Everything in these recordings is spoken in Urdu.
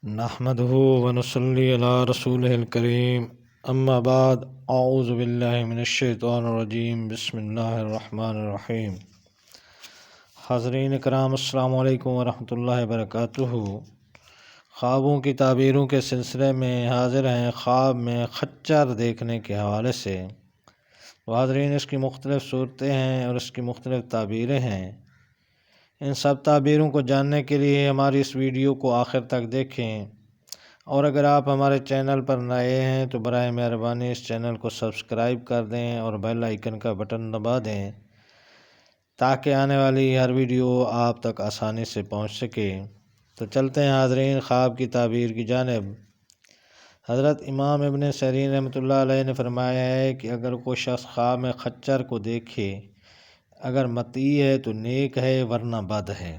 نحمده ونصلي على رسوله الكريم اما بعد اعوذ باللہ من الشیطان الرجیم بسم اللہ الرحمن الرحیم۔ حاضرین کرام السلام علیکم ورحمۃ اللہ وبرکاتہ۔ خوابوں کی تعبیروں کے سلسلے میں حاضر ہیں خواب میں خچر دیکھنے کے حوالے سے۔ حاضرین، اس کی مختلف صورتیں ہیں اور اس کی مختلف تعبیریں ہیں۔ ان سب تعبیروں کو جاننے کے لیے ہماری اس ویڈیو کو آخر تک دیکھیں، اور اگر آپ ہمارے چینل پر نئے ہیں تو برائے مہربانی اس چینل کو سبسکرائب کر دیں اور بیل آئیکن کا بٹن دبا دیں تاکہ آنے والی ہر ویڈیو آپ تک آسانی سے پہنچ سکے۔ تو چلتے ہیں حاضرین خواب کی تعبیر کی جانب۔ حضرت امام ابن سیرین رحمۃ اللہ علیہ نے فرمایا ہے کہ اگر کوئی شخص خواب میں خچر کو دیکھے، اگر مطیع ہے تو نیک ہے ورنہ بد ہے،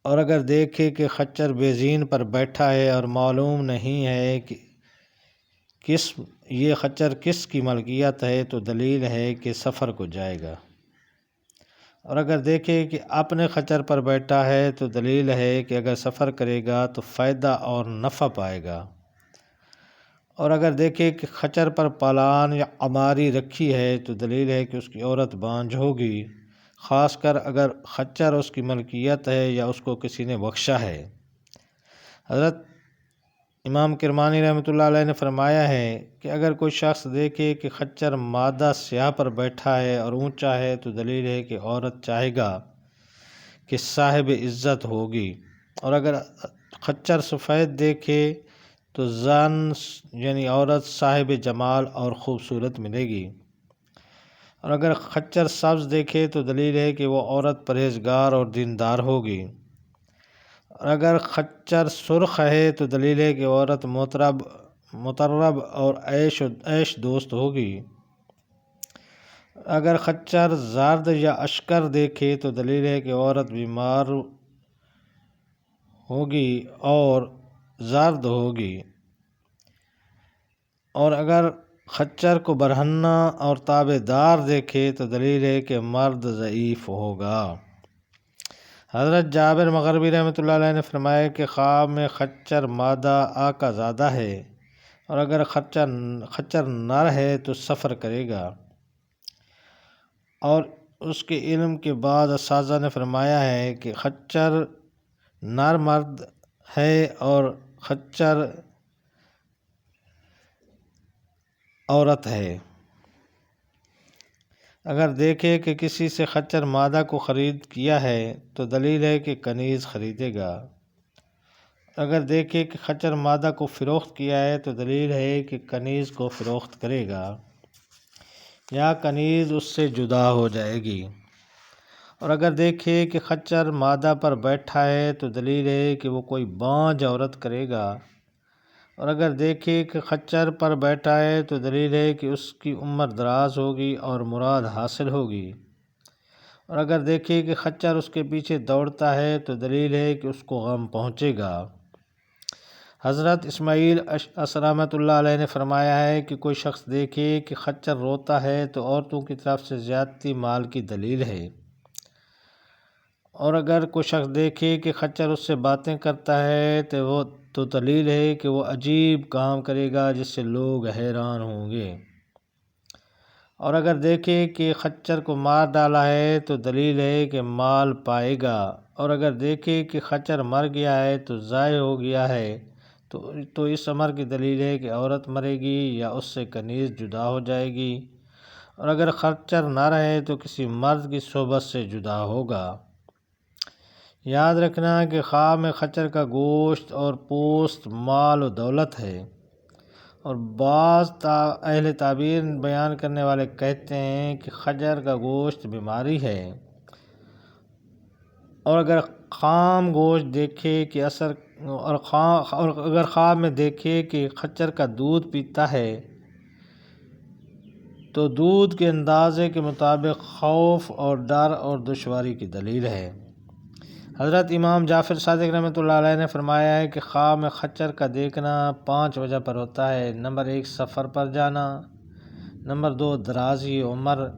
اور اگر دیکھے کہ خچر بے زین پر بیٹھا ہے اور معلوم نہیں ہے کہ یہ خچر کس کی ملکیت ہے تو دلیل ہے کہ سفر کو جائے گا، اور اگر دیکھے کہ اپنے خچر پر بیٹھا ہے تو دلیل ہے کہ اگر سفر کرے گا تو فائدہ اور نفع پائے گا، اور اگر دیکھے کہ خچر پر پالان یا عماری رکھی ہے تو دلیل ہے کہ اس کی عورت بانجھ ہوگی، خاص کر اگر خچر اس کی ملکیت ہے یا اس کو کسی نے بخشا ہے۔ حضرت امام کرمانی رحمۃ اللہ علیہ نے فرمایا ہے کہ اگر کوئی شخص دیکھے کہ خچر مادہ سیاہ پر بیٹھا ہے اور اونچا ہے تو دلیل ہے کہ عورت چاہے گا کہ صاحب عزت ہوگی، اور اگر خچر سفید دیکھے تو زن یعنی عورت صاحب جمال اور خوبصورت ملے گی، اور اگر خچر سبز دیکھے تو دلیل ہے کہ وہ عورت پرہیزگار اور دیندار ہوگی، اور اگر خچر سرخ ہے تو دلیل ہے کہ عورت مطرب اور عیش دوست ہوگی، اگر خچر زرد یا اشکر دیکھے تو دلیل ہے کہ عورت بیمار ہوگی اور زرد ہوگی، اور اگر خچر کو برہنہ اور تابع دار دیکھے تو دلیل ہے کہ مرد ضعیف ہوگا۔ حضرت جابر مغربی رحمۃ اللہ علیہ نے فرمایا کہ خواب میں خچر مادہ آقا زادہ ہے، اور اگر خچر نر ہے تو سفر کرے گا، اور اس کے علم کے بعد اساتذہ نے فرمایا ہے کہ خچر نر مرد ہے اور خچر عورت ہے۔ اگر دیکھے کہ کسی سے خچر مادہ کو خرید کیا ہے تو دلیل ہے کہ کنیز خریدے گا، اگر دیکھے کہ خچر مادہ کو فروخت کیا ہے تو دلیل ہے کہ کنیز کو فروخت کرے گا یا کنیز اس سے جدا ہو جائے گی، اور اگر دیکھے کہ خچر مادہ پر بیٹھا ہے تو دلیل ہے کہ وہ کوئی بانجھ عورت کرے گا، اور اگر دیکھے کہ خچر پر بیٹھا ہے تو دلیل ہے کہ اس کی عمر دراز ہوگی اور مراد حاصل ہوگی، اور اگر دیکھے کہ خچر اس کے پیچھے دوڑتا ہے تو دلیل ہے کہ اس کو غم پہنچے گا۔ حضرت اسماعیل رحمۃ اللہ علیہ نے فرمایا ہے کہ کوئی شخص دیکھے کہ خچر روتا ہے تو عورتوں کی طرف سے زیادتی مال کی دلیل ہے، اور اگر کوئی شخص دیکھے کہ خچر اس سے باتیں کرتا ہے تو دلیل ہے کہ وہ عجیب کام کرے گا جس سے لوگ حیران ہوں گے، اور اگر دیکھے کہ خچر کو مار ڈالا ہے تو دلیل ہے کہ مال پائے گا، اور اگر دیکھے کہ خچر مر گیا ہے تو ضائع ہو گیا ہے تو اس امر کی دلیل ہے کہ عورت مرے گی یا اس سے کنیز جدا ہو جائے گی، اور اگر خچر نہ رہے تو کسی مرد کی صحبت سے جدا ہوگا۔ یاد رکھنا کہ خواب میں خچر کا گوشت اور پوست مال و دولت ہے، اور بعض اہل تعبیر بیان کرنے والے کہتے ہیں کہ خچر کا گوشت بیماری ہے، اور اگر خام گوشت دیکھے کہ اگر خواب میں دیکھے کہ خچر کا دودھ پیتا ہے تو دودھ کے اندازے کے مطابق خوف اور ڈر اور دشواری کی دلیل ہے۔ حضرت امام جعفر صادق رحمۃ اللہ علیہ نے فرمایا ہے کہ خواب میں خچر کا دیکھنا 5 وجہ پر ہوتا ہے۔ نمبر 1 سفر پر جانا، نمبر 2 درازی عمر،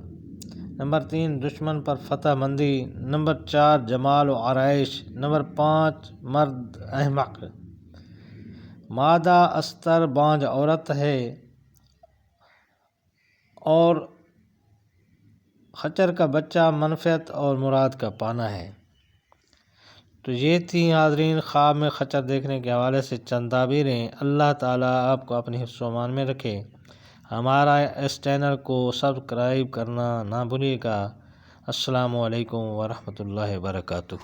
نمبر 3 دشمن پر فتح مندی، نمبر 4 جمال و آرائش، نمبر 5 مرد احمق، مادہ استر بانجھ عورت ہے، اور خچر کا بچہ منفعت اور مراد کا پانا ہے۔ تو یہ تھی حاضرین خواب میں خچر دیکھنے کے حوالے سے چند تعبیریں۔ اللہ تعالیٰ آپ کو اپنی حفظ و امان میں رکھے۔ ہمارا اس چینل کو سبسکرائب کرنا نہ بھولیے گا۔ السلام علیکم ورحمۃ اللہ وبرکاتہ۔